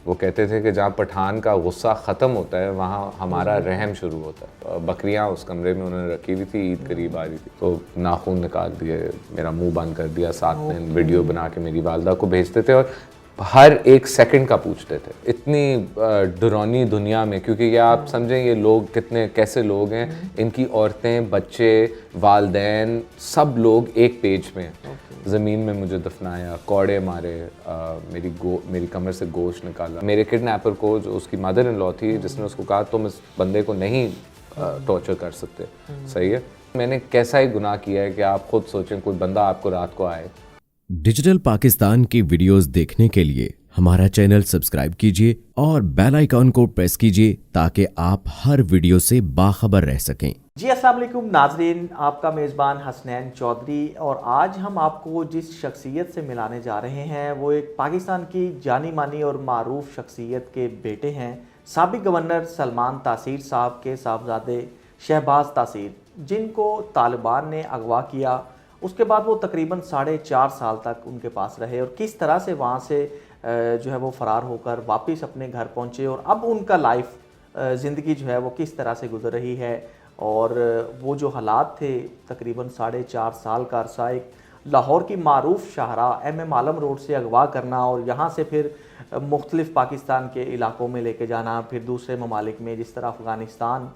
वो कहते थे कि जहाँ पठान का गुस्सा ख़त्म होता है वहाँ हमारा रहम शुरू होता है। बकरियाँ उस कमरे में उन्होंने रखी हुई थी, ईद करीब आ रही थी, तो नाखून निकाल दिए, मेरा मुंह बंद कर दिया, 7 दिन वीडियो बना के मेरी वालदा को भेजते थे और हर एक सेकंड का पूछते थे। इतनी डरावनी दुनिया में, क्योंकि ये आप समझें ये लोग कितने कैसे लोग हैं, इनकी औरतें, बच्चे, वालदैन सब लोग एक पेज में हैं। ज़मीन में मुझे दफनाया, कौड़े मारे, मेरी कमर से गोश्त निकाला। मेरे किडनैपर को, जो उसकी मदर इन लॉ थी, जिसने उसको कहा तुम इस बंदे को नहीं टॉर्चर कर सकते, सही है। मैंने कैसा ही गुनाह किया है कि आप खुद सोचें, कोई बंदा आपको रात को आए। डिजिटल पाकिस्तान की वीडियोस देखने के लिए हमारा चैनल सब्सक्राइब कीजिए और बेल आइकॉन को प्रेस कीजिए ताकि आप हर वीडियो से बाखबर रह सकें। जी अस्सलाम वालेकुम नाजरीन, आपका मेज़बान हसनैन चौधरी, और आज हम आपको जिस शख्सियत से मिलाने जा रहे हैं वो एक पाकिस्तान की जानी मानी और मारूफ शख्सियत के बेटे हैं, साबिक गवर्नर सलमान तासीर साहब के साहबजादे शहबाज तासीर, जिनको तालिबान ने अगवा किया। उसके बाद वो तकरीबन 4.5 साल तक उनके पास रहे और किस तरह से वहाँ से जो है वो फ़रार होकर वापस अपने घर पहुँचे और अब उनका लाइफ ज़िंदगी जो है वो किस तरह से गुजर रही है। और वो जो हालात थे, तकरीबन 4.5 साल का अरसा एक लाहौर की मारूफ शाहरा MM आलम रोड से अगवा करना और यहाँ से फिर मुख्तलिफ़ पाकिस्तान के इलाकों में लेके जाना, फिर दूसरे ममालिक में जिस तरह अफ़गानिस्तान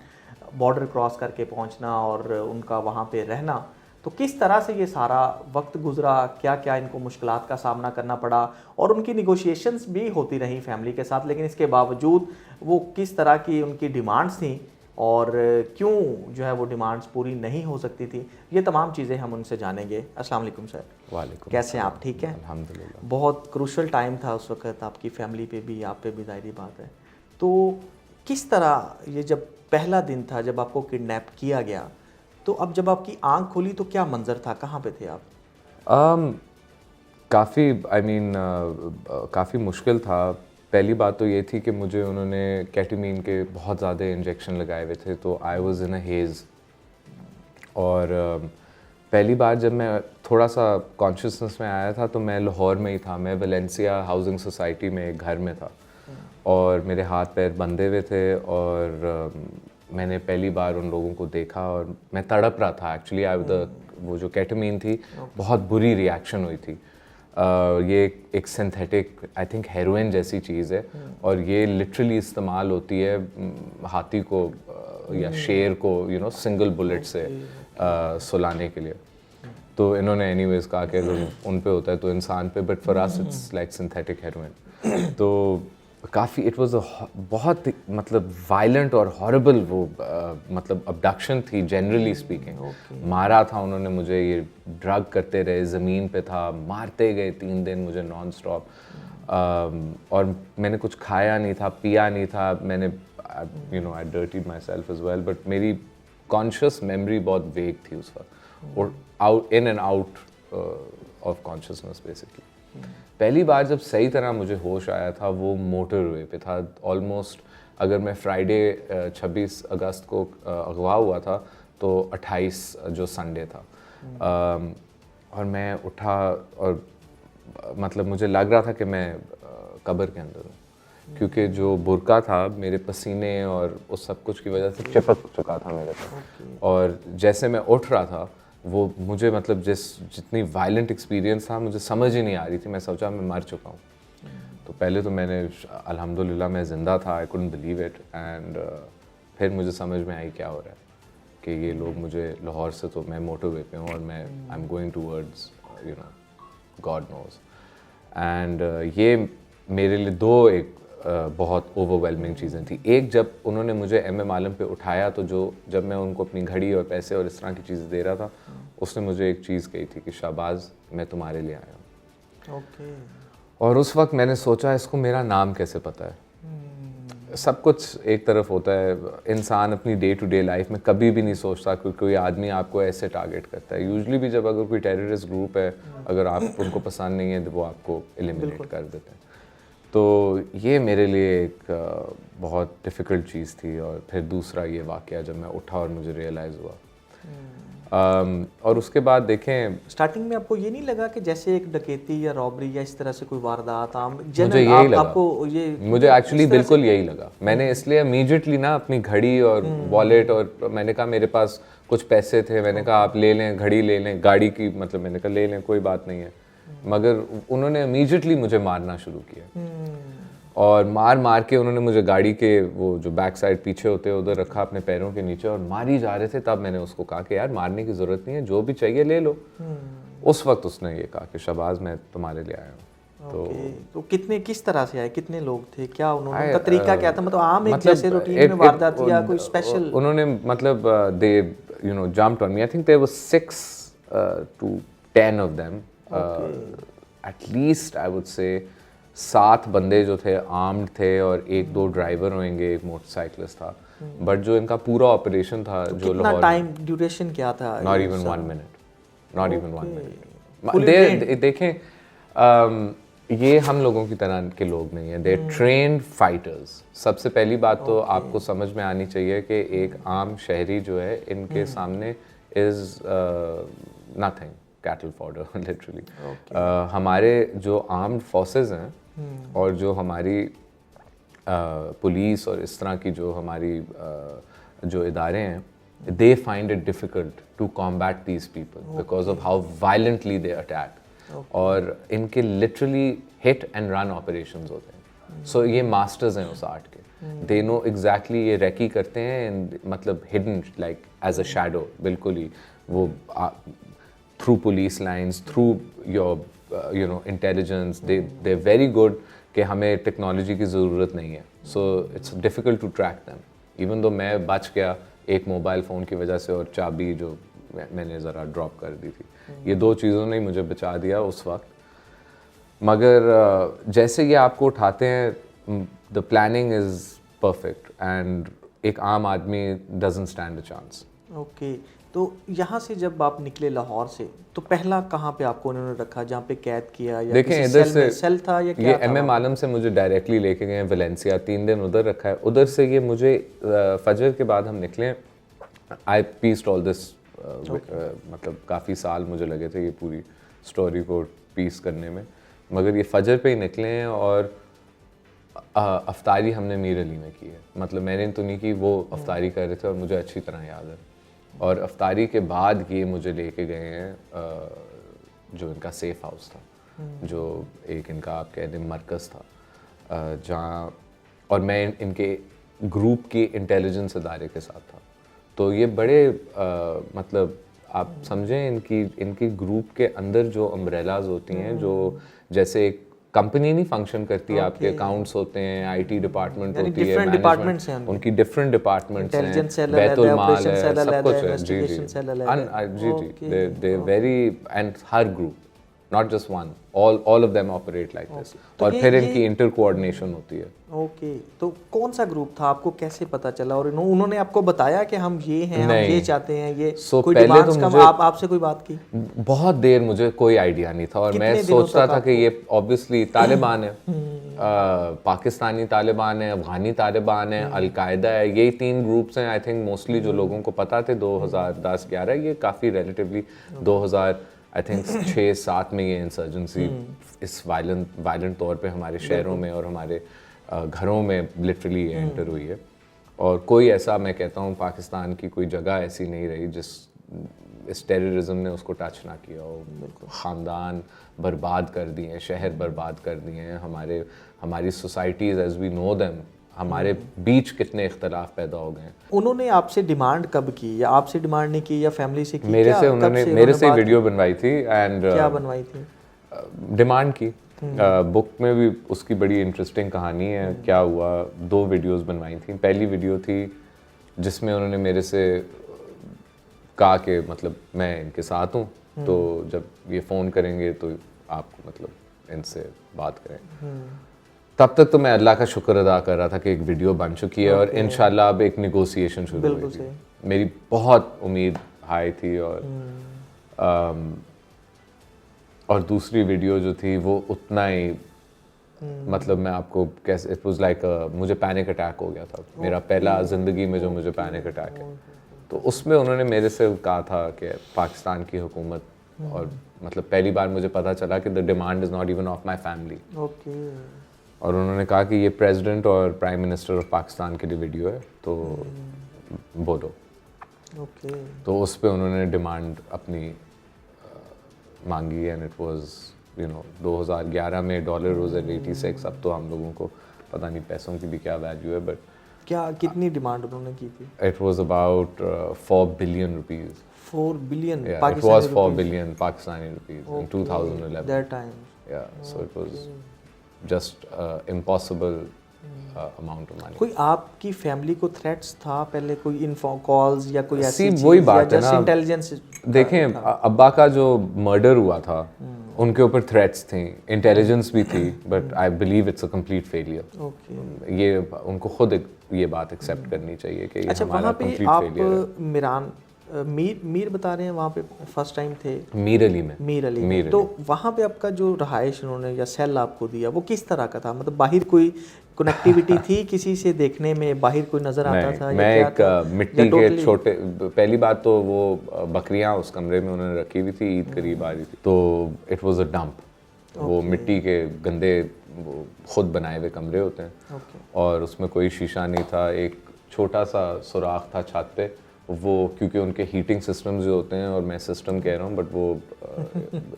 बॉर्डर क्रॉस करके पहुँचना और उनका वहाँ पे रहना, तो किस तरह से ये सारा वक्त गुजरा, क्या क्या इनको मुश्किलात का सामना करना पड़ा और उनकी निगोशिएशंस भी होती रही फैमिली के साथ, लेकिन इसके बावजूद वो किस तरह की उनकी डिमांड्स थी और क्यों जो है वो डिमांड्स पूरी नहीं हो सकती थी, ये तमाम चीज़ें हम उनसे जानेंगे। अस्सलाम वालेकुम सर। वालेकुम। कैसे हैं आप? ठीक हैं? अल्हम्दुलिल्लाह। बहुत क्रूशल टाइम था उस वक़्त, आपकी फैमिली पे भी, आप पे भी, ज़ाहिर बात है। तो किस तरह ये जब पहला दिन था जब आपको किडनैप किया गया, तो अब जब आपकी आंख खुली तो क्या मंजर था, कहाँ पे थे आप? काफ़ी मुश्किल था। पहली बात तो ये थी कि मुझे उन्होंने केटामीन के बहुत ज़्यादा इंजेक्शन लगाए हुए थे, तो I was in a has. और पहली बार जब मैं थोड़ा सा कॉन्शियसनेस में आया था तो मैं लाहौर में ही था, मैं वेलेंसिया हाउसिंग सोसाइटी में एक घर में था और मेरे हाथ पैर बंधे हुए थे और मैंने पहली बार उन लोगों को देखा और मैं तड़प रहा था। एक्चुअली वो जो केटामीन थी, बहुत बुरी रिएक्शन हुई थी। ये एक सिंथेटिक, आई थिंक हेरोइन जैसी चीज़ है और ये लिटरली इस्तेमाल होती है हाथी को या शेर को सिंगल बुलेट से सुलाने के लिए। तो इन्होंने एनीवेज कहा कि अगर उन पे होता है तो इंसान पे, but for us it's like synthetic heroin. तो काफ़ी इट वाज बहुत मतलब वायलेंट और हॉरिबल वो मतलब अबडक्शन थी जनरली स्पीकिंग। मारा था उन्होंने मुझे, ये ड्रग करते रहे, ज़मीन पे था, मारते गए 3 दिन मुझे नॉन स्टॉप। और मैंने कुछ खाया नहीं था, पिया नहीं था, मैंने I dirtied myself as well, but मेरी कॉन्शियस मेमोरी बहुत वेग थी उस वक्त और out in and out of consciousness basically. पहली बार जब सही तरह मुझे होश आया था वो मोटरवे पे था। ऑलमोस्ट अगर मैं फ्राइडे 26 अगस्त को अगवा हुआ था तो 28 जो संडे था। और मैं उठा और मतलब मुझे लग रहा था कि मैं कब्र के अंदर हूँ, क्योंकि जो बुरका था मेरे पसीने और उस सब कुछ की वजह से चिपक चुका था मेरे पे। और जैसे मैं उठ रहा था वो मुझे मतलब जितनी वायलेंट एक्सपीरियंस था मुझे समझ ही नहीं आ रही थी, मैं सोचा मैं मर चुका हूँ। तो पहले तो मैंने अल्हम्दुलिल्लाह मैं ज़िंदा था, I couldn't believe it. And फिर मुझे समझ में आई क्या हो रहा है कि ये लोग मुझे लाहौर से, तो मैं मोटरवे पे हूँ और मैं I am going towards God knows. And ये मेरे लिए दो एक बहुत ओवरवेलमिंग चीज़ें थी। एक, जब उन्होंने मुझे MM आलम पे उठाया तो जब मैं उनको अपनी घड़ी और पैसे और इस तरह की चीज़ें दे रहा था, उसने मुझे एक चीज़ कही थी कि शाहबाज मैं तुम्हारे लिए आया हूँ। और उस वक्त मैंने सोचा इसको मेरा नाम कैसे पता है। सब कुछ एक तरफ होता है, इंसान अपनी डे टू डे लाइफ में कभी भी नहीं सोचता कि कोई आदमी आपको ऐसे टारगेट करता है। यूजुअली भी जब अगर कोई टेररिस्ट ग्रुप है, अगर आप उनको पसंद नहीं है तो वो आपको एलिमिनेट कर देते हैं। तो ये मेरे लिए एक बहुत डिफ़िकल्ट चीज़ थी। और फिर दूसरा ये वाक़या जब मैं उठा और मुझे रियलाइज़ हुआ और उसके बाद देखें, स्टार्टिंग में आपको ये नहीं लगा कि जैसे एक डकैती या रॉबरी या इस तरह से कोई वारदात आम मुझे यही लगा, आपको ये मुझे एक्चुअली बिल्कुल यही लगा। मैंने इसलिए इमीडिएटली ना अपनी घड़ी और वॉलेट, और मैंने कहा मेरे पास कुछ पैसे थे, मैंने कहा आप ले लें, घड़ी ले लें, गाड़ी की मतलब मैंने कहा ले लें, कोई बात नहीं है। मगर उन्होंने इमीडिएटली मुझे मारना शुरू किया, और मार के उन्होंने मुझे गाड़ी के वो जो बैक साइड पीछे होते हैं उधर रखा अपने पैरों के नीचे, और मार ही जा रहे थे। तब मैंने उसको कहा कि यार मारने की ज़रूरत नहीं है, जो भी चाहिए ले लो। उस वक्त उसने ये कहा कि शहबाज मैं तुम्हारे लिए आया हूँ। तो कितने, किस तरह से आए, कितने लोग थे, क्या उन्होंने, उनका तरीका क्या था, मतलब आम एक जैसे रूटीन में वारदात या कोई स्पेशल? उन्होंने मतलब they you know jumped on me. I think there was 6 to 10 of them, at least I would say 7 बंदे जो थे आर्म्ड थे, और 1-2 ड्राइवर होंगे, एक मोटरसाइकिलिस्ट था। बट जो इनका पूरा ऑपरेशन था, जो कितना टाइम ड्यूरेशन क्या था? Not even 1 minute, not even 1 minute. देखें ये हम लोगों की तरह के लोग नहीं है, दे ट्रेन्ड फाइटर्स। सबसे पहली बात तो आपको समझ में आनी चाहिए कि एक आम शहरी जो है, इनके सामने is nothing, cattle fodder literally. हमारे जो आर्म्ड फोर्सेस हैं और जो हमारी पुलिस और इस तरह की जो हमारी जो इदारे हैं, they find it difficult to combat these people because of how violently they attack. और इनके literally hit and run operations होते हैं। सो ये मास्टर्स हैं उस आर्ट के। दे नो एग्जैक्टली ये रेकी करते हैं, मतलब hidden like as a shadow, बिल्कुल ही वो through police lines, through your you know intelligence, they very good कि हमें टेक्नोलॉजी की ज़रूरत नहीं है। So it's difficult to track them. Even though मैं बच गया एक मोबाइल फ़ोन की वजह से, और चाबी जो मैंने ज़रा ड्रॉप कर दी थी, ये 2 चीज़ों ने मुझे बचा दिया उस वक्त। मगर जैसे ये आपको उठाते हैं, the planning is perfect and एक आम आदमी doesn't stand a chance. Okay, तो यहाँ से जब आप निकले लाहौर से, तो पहला कहाँ पे आपको उन्होंने रखा, जहाँ पे कैद किया, या देखें इधर से सेल था या क्या ये था? MM आलम से मुझे डायरेक्टली लेके गए वेलेंसिया, 3 दिन उधर रखा है। उधर से ये मुझे फजर के बाद हम निकले। आई पीस्ड ऑल दिस, मतलब काफ़ी साल मुझे लगे थे ये पूरी स्टोरी को पीस करने में, मगर ये फजर पे ही निकले हैं। और अफ्तारी हमने मीर अली में की है, मतलब मैंने तो नहीं की, वो अफ्तारी कर रहे थे और मुझे अच्छी तरह याद है। और अफ्तारी के बाद ये मुझे लेके गए हैं जो इनका सेफ हाउस था, जो एक इनका आप कह दें मरकज़ था, जहाँ, और मैं इनके ग्रुप के इंटेलिजेंस इदारे के साथ था। तो ये बड़े मतलब आप समझें इनकी ग्रुप के अंदर जो अम्ब्रेलाज होती हैं, जो जैसे एक कंपनी नहीं फंक्शन करती है, आपके अकाउंट्स होते हैं, IT डिपार्टमेंट होती है, मैनेजमेंट, उनकी डिफरेंट डिपार्टमेंट्स हैं, बैतुल माल है, सब कुछ है। जी जी, they very, and her group, not just one, all of them operate like this. और फिर इनकी इंटर कोऑर्डिनेशन होती है। ओके, तो कौन सा ग्रुप था, आपको कैसे पता चला, और उन्होंने आपको बताया कि हम ये हैं, हम ये चाहते हैं, ये कोई डिमांड्स का आपसे कोई बात की? बहुत देर मुझे कोई आइडिया नहीं था, और मैं सोचता था कि ये ऑब्वियसली तालिबान है, पाकिस्तानी तालिबान है, अफगानी तालिबान है, अलकायदा है, यही 3 ग्रुप्स हैं आई थिंक मोस्टली जो लोगों को पता थे 2010-11। ये काफ़ी रिलेटिवली 2000 आई थिंक 6-7 में ये इंसर्जेंसी इस वायलेंट तौर पे हमारे शहरों में और हमारे घरों में लिटरली एंटर हुई है। और कोई ऐसा, मैं कहता हूँ पाकिस्तान की कोई जगह ऐसी नहीं रही जिस इस टेररिज्म ने उसको टच ना किया हो। ख़ानदान बर्बाद कर दिए हैं, शहर बर्बाद कर दिए हैं, हमारी societies as we know them, हमारे बीच कितने इख्तलाफ पैदा हो गए। उन्होंने आपसे डिमांड कब की, या आपसे डिमांड नहीं की, या फैमिली से की? मेरे से उन्होंने वीडियो बनवाई थी। एंड क्या बनवाई थी? डिमांड की। बुक में भी उसकी बड़ी इंटरेस्टिंग कहानी है। क्या हुआ, 2 वीडियोस बनवाई थी। पहली वीडियो थी जिसमें उन्होंने मेरे से कहा कि मतलब मैं इनके साथ हूँ, तो जब ये फ़ोन करेंगे तो आप मतलब इनसे बात करें। तब तक तो मैं अल्लाह का शुक्र अदा कर रहा था कि एक वीडियो बन चुकी है और इंशाल्लाह अब एक नेगोशिएशन शुरू हुई थी। मेरी बहुत उम्मीद हाई थी। और दूसरी वीडियो जो थी वो उतना ही मतलब मैं आपको कैसे, इट वाज लाइक मुझे पैनिक अटैक हो गया था। मेरा पहला ज़िंदगी में जो मुझे पैनिक अटैक है, तो उसमें उन्होंने मेरे से कहा था कि पाकिस्तान की हुकूमत और मतलब पहली बार मुझे पता चला कि the demand is not even of my family. Okay. और उन्होंने कहा कि ये प्रेसिडेंट और प्राइम मिनिस्टर ऑफ पाकिस्तान के लिए वीडियो है, तो बोलो। ओके। तो उस पे उन्होंने डिमांड अपनी मांगी एंड इट वाज 2011 में डॉलर वाज एट 86। अब तो हम लोगों को पता नहीं पैसों की भी क्या वैल्यू है, बट क्या कितनी डिमांड उन्होंने की थी? It was about 4 billion rupees. 4 billion Yeah, it was 4 billion Pakistani rupees in 2011. That time. Yeah, so it was just impossible amount of money. कोई आपकी फैमिली को थ्रेट्स था पहले, कोई इन्फो कॉल्स या कोई ऐसी चीज, वही बात है जस्ट ना, इंटेलिजेंस? देखें अब्बा का जो मर्डर हुआ था उनके ऊपर थ्रेट्स थी, इंटेलिजेंस भी थी, but I believe it's a complete failure. Okay. ये उनको खुद ये बात एक्सेप्ट करनी चाहिए कि ये अच्छा, हमारा वहाँ पे कंप्लीट फेलियर है। आप मिरान मीर बता रहे हैं, वहाँ पे फर्स्ट टाइम थे? मीर अली में। मीर अली में। तो वहाँ पे आपका जो रहायश उन्होंने या सेल आपको दिया वो किस तरह का था? मतलब बाहर कोई कनेक्टिविटी थी किसी से देखने में, बाहर कोई नजर आता था? मैं एक मिट्टी के छोटे, पहली बात तो वो बकरियां उस कमरे में उन्होंने रखी हुई थी, ईद करीब आ रही थी, तो इट वाज अ डंप। वो मिट्टी के गंदे खुद बनाए हुए कमरे होते हैं और उसमें कोई शीशा नहीं था, एक छोटा सा सुराख था छत पे, वो क्योंकि उनके हीटिंग सिस्टम जो होते हैं, और मैं सिस्टम कह रहा हूँ बट वो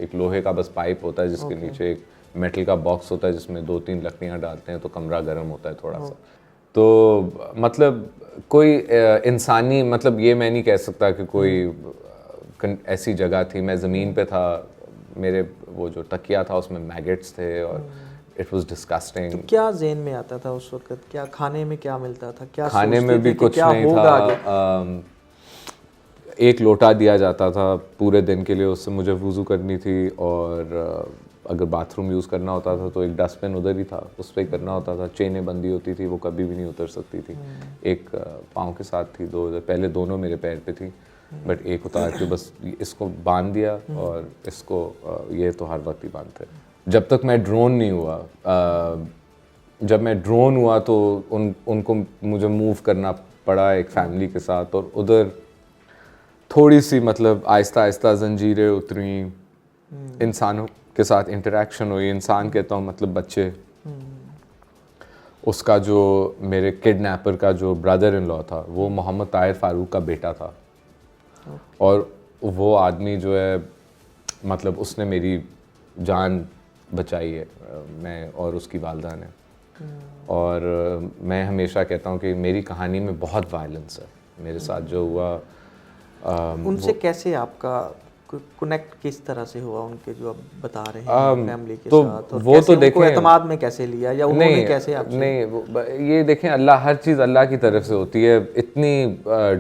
एक लोहे का बस पाइप होता है जिसके नीचे एक मेटल का बॉक्स होता है जिसमें 2-3 लकड़ियाँ डालते हैं तो कमरा गर्म होता है थोड़ा सा। तो मतलब कोई इंसानी, मतलब ये मैं नहीं कह सकता कि कोई ऐसी जगह थी। मैं ज़मीन पे था, मेरे वो जो तकिया था उसमें मैगेट्स थे और इट वाज डिस्गस्टिंग। तो क्या ज़हन में आता था उस वक्त? क्या खाने में क्या मिलता था? क्या खाने में भी कुछ नहीं था। एक लोटा दिया जाता था पूरे दिन के लिए, उससे मुझे वुज़ू करनी थी, और अगर बाथरूम यूज़ करना होता था तो एक डस्टबिन उधर ही था, उस पर करना होता था। चेनें बंदी होती थी, वो कभी भी नहीं उतर सकती थी। एक पाँव के साथ थी, पहले दोनों मेरे पैर पे थी, बट एक उतार के बस इसको बांध दिया, और इसको ये तो हर वक्त ही बांधते। जब तक मैं ड्रोन नहीं हुआ, जब मैं ड्रोन हुआ तो उनको मुझे मूव करना पड़ा एक फैमिली के साथ, और उधर थोड़ी सी मतलब आहिस्ता आहिस्ता जंजीरें उतरी, इंसानों के साथ इंटरेक्शन हुई। इंसान कहता हूँ मतलब बच्चे। उसका जो मेरे किडनैपर का जो ब्रदर इन लॉ था वो मोहम्मद ताहिर फारूक का बेटा था, और वो आदमी जो है मतलब उसने मेरी जान बचाई है, मैं और उसकी वालदा ने। और मैं हमेशा कहता हूँ कि मेरी कहानी में बहुत वायलेंस है। मेरे साथ जो हुआ, उनसे कैसे आपका कनेक्ट किस तरह से हुआ? उनके जो आप बता रहे हैं फैमिली के साथ, और वो तो देखें एतमाद में कैसे लिया, या उन्होंने कैसे आपसे? नहीं, ये देखें अल्लाह, हर चीज़ अल्लाह की तरफ से होती है। इतनी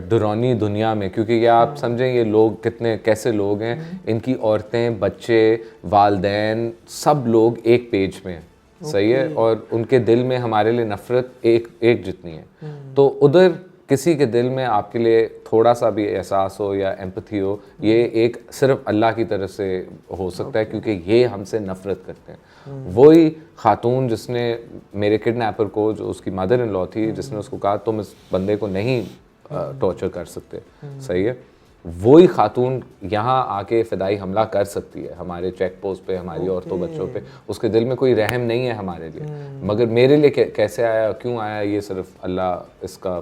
डरावनी दुनिया में, क्योंकि ये आप समझें ये लोग कितने कैसे लोग हैं, इनकी औरतें, बच्चे, वालदैन, सब लोग एक पेज में हैं, सही है, और उनके दिल में हमारे लिए नफ़रत एक जितनी है। तो उधर किसी के दिल में आपके लिए थोड़ा सा भी एहसास हो या एम्पैथी हो, ये एक सिर्फ अल्लाह की तरफ से हो सकता है, क्योंकि ये हमसे नफ़रत करते हैं। वही खातून जिसने मेरे किडनैपर को, जो उसकी मदर इन लॉ थी, जिसने उसको कहा तुम इस बंदे को नहीं टॉर्चर कर सकते, सही है, वही खातून यहाँ आके फ़िदाई हमला कर सकती है हमारे चेक पोस्ट पे, हमारी औरतों बच्चों पे। उसके दिल में कोई रहम नहीं है हमारे लिए, मगर मेरे लिए कैसे आया, क्यों आया, ये सिर्फ अल्लाह इसका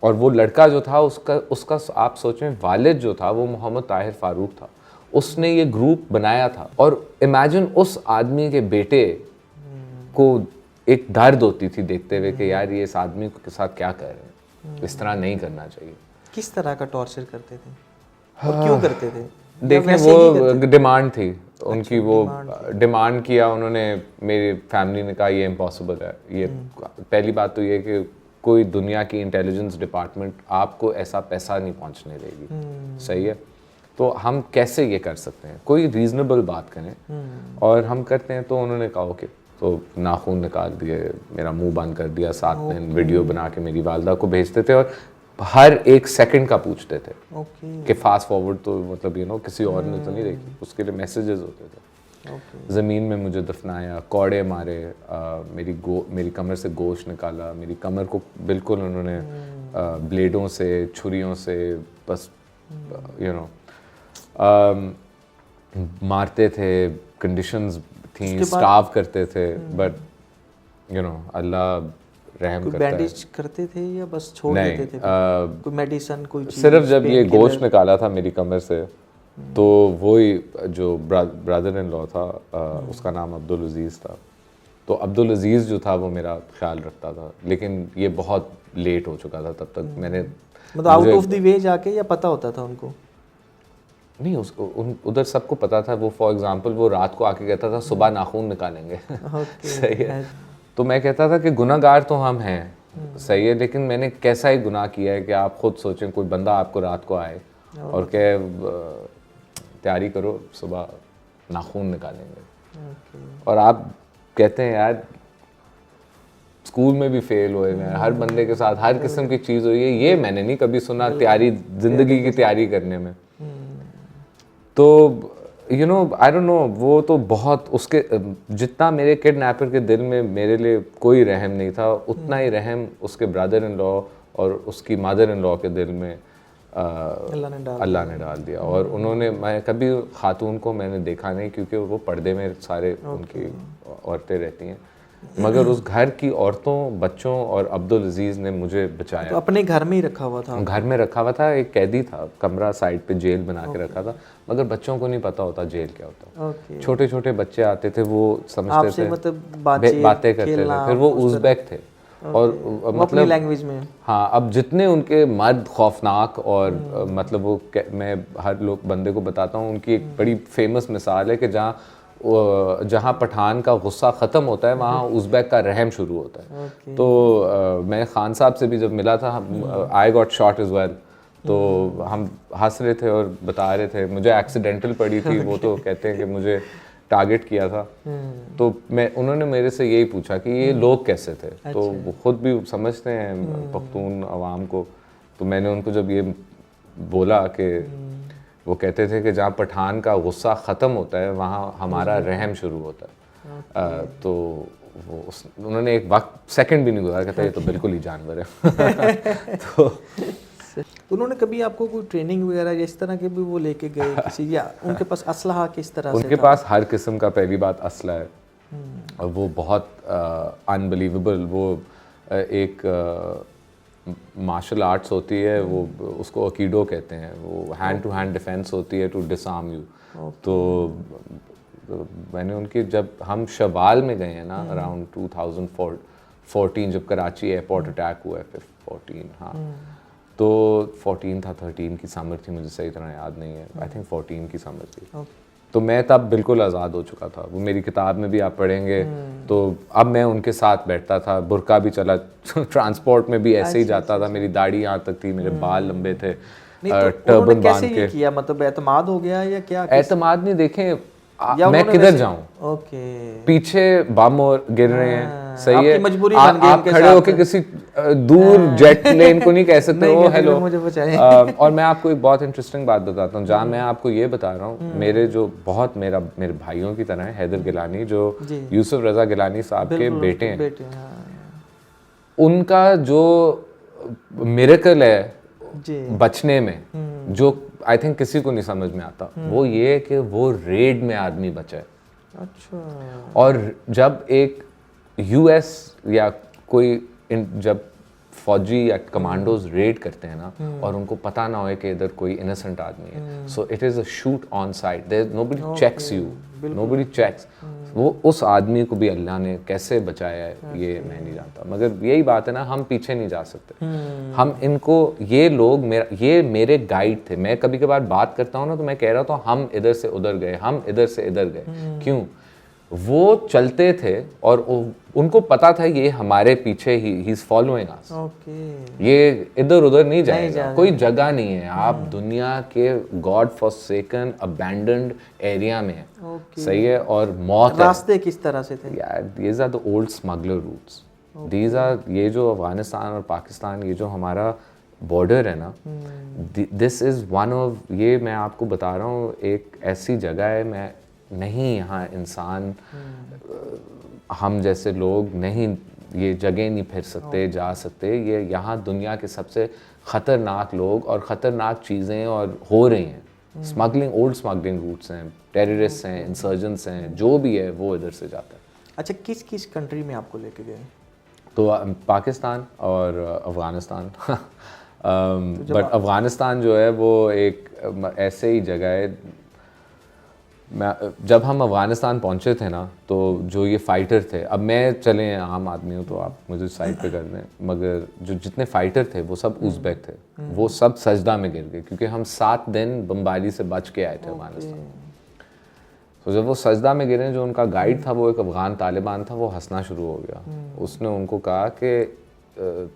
और वो लड़का जो था उसका आप सोचें, वालिद जो था वो मोहम्मद ताहिर फारूक था, उसने ये ग्रुप बनाया था। और इमेजिन उस आदमी के बेटे को एक दर्द होती थी देखते हुए कि यार ये इस आदमी के साथ क्या कर रहे हैं, इस तरह नहीं करना चाहिए। किस तरह का टॉर्चर करते थे और क्यों करते थे? देखें वो डिमांड थी उनकी, वो डिमांड किया उन्होंने, मेरी फैमिली ने कहा ये इम्पॉसिबल है। ये पहली बात तो ये कि कोई दुनिया की इंटेलिजेंस डिपार्टमेंट आपको ऐसा पैसा नहीं पहुंचने देगी, सही है, तो हम कैसे ये कर सकते हैं, कोई रीज़नेबल बात करें, और हम करते हैं। तो उन्होंने कहा ओके, तो नाखून निकाल दिए, मेरा मुंह बंद कर दिया, 7 दिन वीडियो बना के मेरी वालदा को भेजते थे, और हर एक सेकंड का पूछते थे कि फास्ट फॉरवर्ड, तो मतलब किसी और ने तो नहीं देखी, उसके लिए मैसेजेस होते थे। ज़मीन में मुझे दफनाया, कौड़े मारे, मेरी कमर से गोश्त निकाला, मेरी कमर को बिल्कुल उन्होंने ब्लेडों से, छुरियों से, बस यू नो मारते थे, कंडीशंस थी, स्टार्व करते थे, बट यू नो अल्लाह रहम कोई करता है। बैंडेज करते थे या बस छोड़ नहीं, देते थे? कोई मेडिसिन, कोई चीज? सिर्फ जब ये गोश्त निकाला था मेरी कमर से, तो वही जो ब्रदर इन लॉ था, उसका नाम अब्दुल अजीज़ था, तो अब्दुल अजीज़ जो था वो मेरा ख्याल रखता था, लेकिन ये बहुत लेट हो चुका था तब तक। मैंने मतलब आउट ऑफ द वे जाके, या पता होता था उनको? नहीं, उधर सबको पता था। वो फॉर एग्जांपल वो रात को आके कहता था सुबह नाखून निकालेंगे। सही है। तो मैं कहता था कि गुनाहगार तो हम हैं, सही है, लेकिन मैंने कैसा ही गुनाह किया है कि आप खुद सोचें, कोई बंदा आपको रात को आए और कहे तैयारी करो सुबह नाखून निकालेंगे, और आप कहते हैं यार स्कूल में भी फेल हुए हैं, हर बंदे के साथ हर किस्म की चीज़ हुई है, ये मैंने नहीं कभी सुना तैयारी, ज़िंदगी की तैयारी करने में। तो you know I don't know, वो तो बहुत, उसके जितना मेरे किडनैपर के दिल में मेरे लिए कोई रहम नहीं था, उतना ही रहम उसके ब्रदर इन लॉ और उसकी मदर इन लॉ के दिल में अल्लाह ने डाल दिया। और उन्होंने, मैं कभी खातून को मैंने देखा नहीं, क्योंकि वो पर्दे में सारे उनकी औरतें रहती हैं, मगर उस घर की औरतों, बच्चों और अब्दुल अजीज़ ने मुझे बचाया। तो अपने घर में ही रखा हुआ था? घर में रखा हुआ था, एक कैदी था, कमरा साइड पे जेल बना के रखा था, मगर बच्चों को नहीं पता होता जेल क्या होता है। छोटे छोटे बच्चे आते थे, वो समझते थे, मतलब बातें करते थे। फिर वो उज़्बेक थे, और मतलब लैंग्वेज में, हाँ, अब जितने उनके मर्द खौफनाक, और मतलब वो मैं हर लोग बंदे को बताता हूँ, उनकी एक बड़ी फेमस मिसाल है कि जहाँ पठान का गुस्सा ख़त्म होता है, वहाँ उज़्बेक का रहम शुरू होता है। तो मैं खान साहब से भी जब मिला था, I got shot is well, तो हम हंस रहे थे और बता रहे थे, मुझे एक्सीडेंटल पड़ी थी, वो तो कहते हैं कि मुझे टारगेट किया था। तो उन्होंने मेरे से यही पूछा कि ये लोग कैसे थे। तो वो खुद भी समझते हैं पख्तून अवाम को। तो मैंने उनको जब ये बोला कि वो कहते थे कि जहाँ पठान का गुस्सा ख़त्म होता है, वहाँ हमारा रहम शुरू होता है। तो उन्होंने एक वक्त सेकंड भी नहीं गुजारा, कहता ये तो बिल्कुल ही जानवर है। तो उन्होंने कभी आपको कोई ट्रेनिंग वगैरह इस तरह के भी वो लेके गए किसी, या उनके पास असलहा किस तरह से उनके था? पास हर किस्म का, पहली बात असला है, और वो बहुत अनबिलीवेबल, वो एक मार्शल आर्ट्स होती है, वो उसको अकीडो कहते हैं, वो हैंड टू हैंड डिफेंस होती है, टू डिसआर्म यू। तो मैंने उनकी, जब हम शवाल में गए हैं ना, अराउंड 2014, जब कराची एयरपोर्ट अटैक हुआ है, 14, हाँ, तो 14 था, 13 की समर थी, मुझे सही तरह याद नहीं है, आई थिंक 14 की समर थी। तो मैं तब बिल्कुल आज़ाद हो चुका था। वो मेरी किताब में भी आप पढ़ेंगे, तो अब मैं उनके साथ बैठता था, बुर्का भी चला, ट्रांसपोर्ट में भी ऐसे ही जाता था, मेरी दाढ़ी यहाँ तक थी, मेरे बाल लंबे थे, टर्बन बांध के। किया मतलब एतमाद हो गया या क्या? एतमाद नहीं, देखें मैं किधर जाऊं, पीछे बम और गिर रहे हैं, सही है, मजबूरी आप खड़े होके किसी दूर जेट प्लेन को नहीं कह सकते हो हेलो, मुझे बचाएं। और मैं आपको एक बहुत इंटरेस्टिंग बात बताता हूँ, जहाँ मैं आपको ये बता रहा हूँ, मेरे जो बहुत मेरे भाइयों की तरह है, हैदर गिलानी, जो यूसुफ रजा गिलानी साहब के बेटे हैं, उनका जो मिरेकल है बचने में, जो आई थिंक किसी को नहीं समझ में आता, वो ये है कि वो रेड में आदमी बचा है। अच्छा। और जब एक यूएस या कोई जब फौजी या कमांडोज रेड करते हैं ना, और उनको पता ना हो कि इधर कोई इनोसेंट आदमी है, so it is a shoot on sight, there nobody checks you, nobody checks. वो उस आदमी को भी अल्लाह ने कैसे बचाया है ये मैं नहीं जानता, मगर यही बात है ना, हम पीछे नहीं जा सकते। हम इनको, ये लोग ये मेरे गाइड थे। मैं कभी कभार बात करता हूँ ना, तो मैं कह रहा था हम इधर से उधर गए, हम इधर से इधर गए, क्यों? वो चलते थे और उनको पता था ये हमारे पीछे ही इज फॉलोइंग अस, ये इधर उधर नहीं जाएगा, कोई जगह नहीं है, आप दुनिया के गॉड फॉरसेकन अबैंडन्ड एरिया में है, सही है, और मौत है। रास्ते किस तरह से थे यार? These are the old smuggler routes, these are, ये जो अफगानिस्तान और पाकिस्तान, ये जो हमारा बॉर्डर है ना, दिस इज़ वन ऑफ, ये मैं आपको बता रहा हूँ, एक ऐसी जगह है, मैं नहीं, यहाँ इंसान हम जैसे लोग नहीं ये जगह नहीं फिर सकते, जा सकते। ये यहाँ दुनिया के सबसे ख़तरनाक लोग और ख़तरनाक चीज़ें और हो रही हैं। स्मगलिंग, ओल्ड स्मगलिंग रूट्स हैं, टेररिस्ट हैं, इंसर्जेंट्स हैं, जो भी है वो इधर से जाता है। अच्छा, किस किस कंट्री में आपको लेके गए? तो पाकिस्तान और अफ़गानिस्तान बट अफ़गानिस्तान जो है वो एक ऐसे ही जगह है। जब हम अफ़गानिस्तान पहुंचे थे ना, तो जो ये फ़ाइटर थे, अब मैं चले आम आदमी हूँ तो आप मुझे साइड पे कर दें, मगर जो जितने फ़ाइटर थे वो सब उज़्बेक थे। वो सब सजदा में गिर गए क्योंकि हम 7 दिन बमबारी से बच के आए थे अफ़गानिस्तान। तो जब वो सजदा में गिरे, जो उनका गाइड था वो एक अफ़गान तालिबान था, वो हंसना शुरू हो गया। उसने उनको कहा कि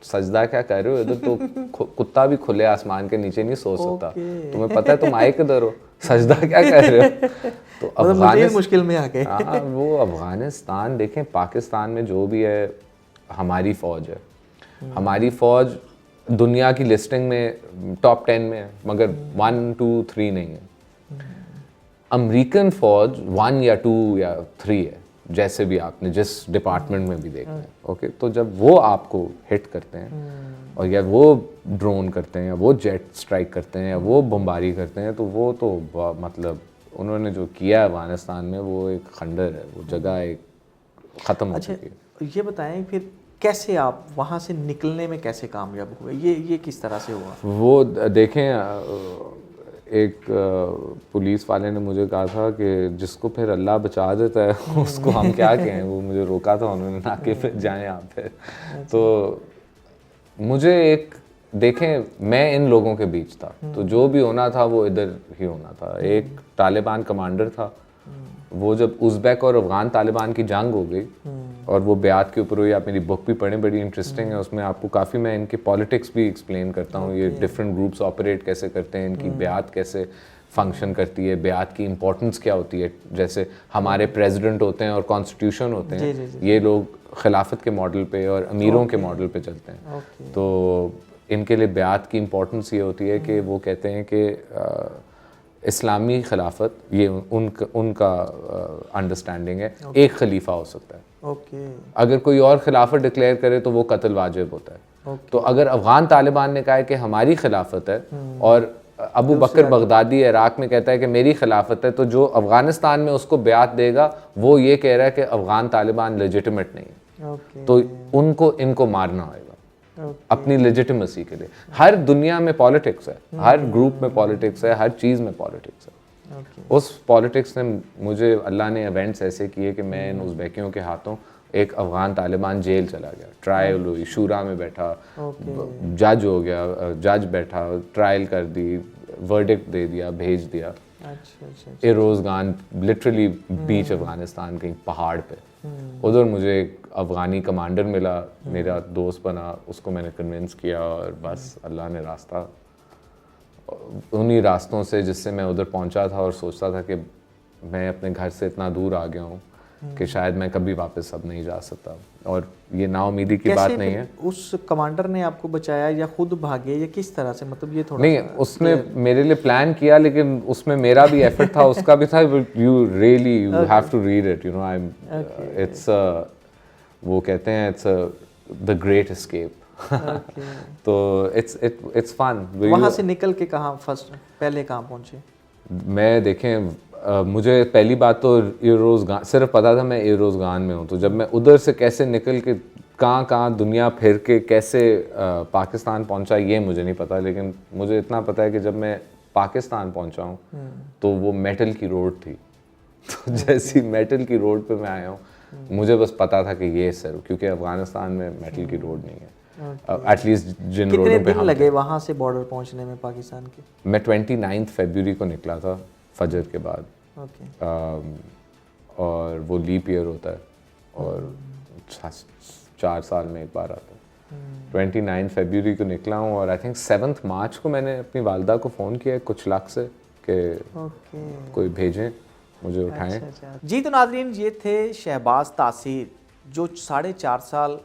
सजदा क्या कर रहे हो, इधर तो कुत्ता भी खुले आसमान के नीचे नहीं सो सकता। तुम्हें पता है तुम आए किधर हो, सजदा क्या कर रहे हो? तो अफगानिस्तान मुश्किल में आ गए। हाँ, वो अफ़गानिस्तान देखें, पाकिस्तान में जो भी है हमारी फ़ौज है। हमारी फ़ौज दुनिया की लिस्टिंग में टॉप 10 में है, मगर 1, 2, 3 नहीं है। अमेरिकन फ़ौज 1 या 2 या 3 है, जैसे भी आपने जिस डिपार्टमेंट में भी देखना है। ओके, तो जब वो आपको हिट करते हैं और या वो ड्रोन करते हैं या वो जेट स्ट्राइक करते हैं या वो बमबारी करते हैं, तो वो तो मतलब उन्होंने जो किया है अफ़गानिस्तान में, वो एक खंडर है, वो जगह एक ख़त्म हो चुकी है। ये बताएं फिर कैसे आप वहाँ से निकलने में कैसे कामयाब हुए? ये किस तरह से हुआ? वो देखें, एक पुलिस वाले ने मुझे कहा था कि जिसको फिर अल्लाह बचा देता है उसको हम क्या कहें। वो मुझे रोका था उन्होंने, नाके पे जाएं आप फिर। तो मुझे एक देखें, मैं इन लोगों के बीच था, तो जो भी होना था वो इधर ही होना था। एक तालिबान कमांडर था, वो जब उज़्बेक और अफ़गान तालिबान की जंग हो गई और वो बेआत के ऊपर हुई, आप मेरी बुक भी पढ़ें, बड़ी इंटरेस्टिंग है। उसमें आपको काफ़ी मैं इनकी पॉलिटिक्स भी एक्सप्लेन करता हूँ, ये डिफरेंट ग्रुप्स ऑपरेट कैसे करते हैं, इनकी बेआत कैसे फंक्शन करती है, बेआत की इंपॉर्टेंस क्या होती है। जैसे हमारे प्रेसिडेंट होते हैं और कॉन्स्टिट्यूशन होते हैं, ये लोग खिलाफत के मॉडल पे और अमीरों के मॉडल पे चलते हैं। तो इनके लिए बेआत की इंपॉर्टेंस ये होती है कि वो कहते हैं कि इस्लामी खिलाफत, ये उनका अंडरस्टैंडिंग है, एक खलीफा हो सकता है। अगर कोई और खिलाफत डिक्लेयर करे तो वो कत्ल वाजिब होता है। तो अगर अफ़गान तालिबान ने कहा है कि हमारी खिलाफत है और अबू बकर बगदादी इराक में कहता है कि मेरी खिलाफत है, तो जो अफ़गानिस्तान में उसको बेआत देगा वो ये कह रहा है कि अफ़गान तालिबान लेजिटिमेट नहीं है। तो उनको इनको मारना होगा अपनी लेजिटिमेसी के लिए। हर दुनिया में पॉलिटिक्स है, हर ग्रुप में पॉलिटिक्स है, हर चीज़ में पॉलिटिक्स है। उस पॉलिटिक्स ने मुझे, अल्लाह ने इवेंट्स ऐसे किए कि मैं इन उज़्बेकियों के हाथों एक अफ़गान तालिबान जेल चला गया, ट्रायल हुई, शूरा में बैठा, जज हो गया, जज बैठा, ट्रायल कर दी, वर्डिक्ट दे दिया, भेज दिया। एरोज़गान, लिटरली बीच अफ़गानिस्तान, कहीं पहाड़ पे। उधर मुझे एक अफ़गानी कमांडर मिला, मेरा दोस्त बना, उसको मैंने कन्विंस किया और बस अल्लाह ने रास्ता, उन्हीं रास्तों से जिससे मैं उधर पहुंचा था और सोचता था कि मैं अपने घर से इतना दूर आ गया हूँ कि शायद मैं कभी वापस अब नहीं जा सकता। और ये नाउमीदी की बात नहीं है। उस कमांडर ने आपको बचाया या खुद भागे या किस तरह से, मतलब ये थोड़ा नहीं, उसने मेरे लिए प्लान किया, लेकिन उसमें मेरा भी एफर्ट था, उसका भी था। You really you have to read it, you know, I it's वो कहते हैं इट्स द ग्रेट एस्केप। तो इट्स फन। वहाँ से निकल के कहाँ पहले कहाँ पहुँचे? मैं देखें, मुझे पहली बात तो एरोज़गान सिर्फ पता था मैं एरोज़गान में हूँ। तो जब मैं उधर से कैसे निकल के कहाँ दुनिया फिर के कैसे पाकिस्तान पहुँचा, ये मुझे नहीं पता। लेकिन मुझे इतना पता है कि जब मैं पाकिस्तान पहुँचा हूँ तो वो मेटल की रोड थी। तो जैसी मेटल की रोड पे मैं आया हूँ, मुझे बस पता था कि ये सर, क्योंकि अफ़गानिस्तान में मेटल की रोड नहीं है। एटलीस्ट जिन रोडों पे कितने दिन लगे वहाँ से बॉर्डर पहुँचने में पाकिस्तान के? मैं 29 फरवरी को निकला था फजर के बाद। और वो लीप ईयर होता है और 4 साल में एक बार आता है। 29 फरवरी को निकला हूँ और आई थिंक 7 मार्च को मैंने अपनी वालदा को फ़ोन किया कुछ लाख से कि कोई भेजें मुझे उठाएं। जी तो नाज़रीन, ये थे शहबाज तासीर, जो 4.5 साल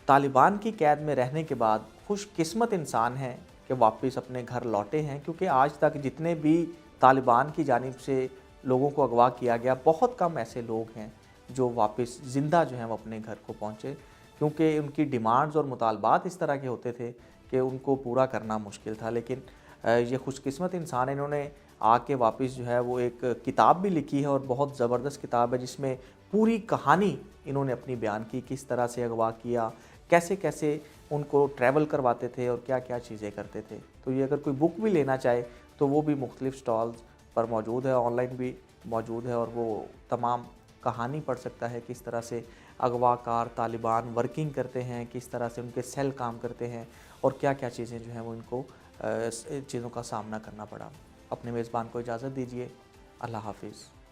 तालिबान की कैद में रहने के बाद खुशकिस्मत इंसान हैं कि वापस अपने घर लौटे हैं। क्योंकि आज तक जितने भी तालिबान की जानिब से लोगों को अगवा किया गया, बहुत कम ऐसे लोग हैं जो वापस ज़िंदा जो हैं वो अपने घर को पहुँचे। क्योंकि उनकी डिमांड्स और मुतालबात इस तरह के होते थे कि उनको पूरा करना मुश्किल था। लेकिन ये खुशकिस्मत इंसान, इन्होंने आके वापस जो है वो एक किताब भी लिखी है और बहुत ज़बरदस्त किताब है जिसमें पूरी कहानी इन्होंने अपनी बयान की, किस तरह से अगवा किया, कैसे कैसे उनको ट्रैवल करवाते थे और क्या क्या चीज़ें करते थे। तो ये अगर कोई बुक भी लेना चाहे तो वो भी मुख्तलिफ़ स्टॉल्स पर मौजूद है, ऑनलाइन भी मौजूद है, और वो तमाम कहानी पढ़ सकता है किस तरह से अगवाकार तालिबान वर्किंग करते हैं, किस तरह से उनके सेल काम करते हैं और क्या क्या चीज़ें जो हैं वो इनको चीज़ों का सामना करना पड़ा। अपने मेज़बान को इजाज़त दीजिए। अल्लाह हाफिज़।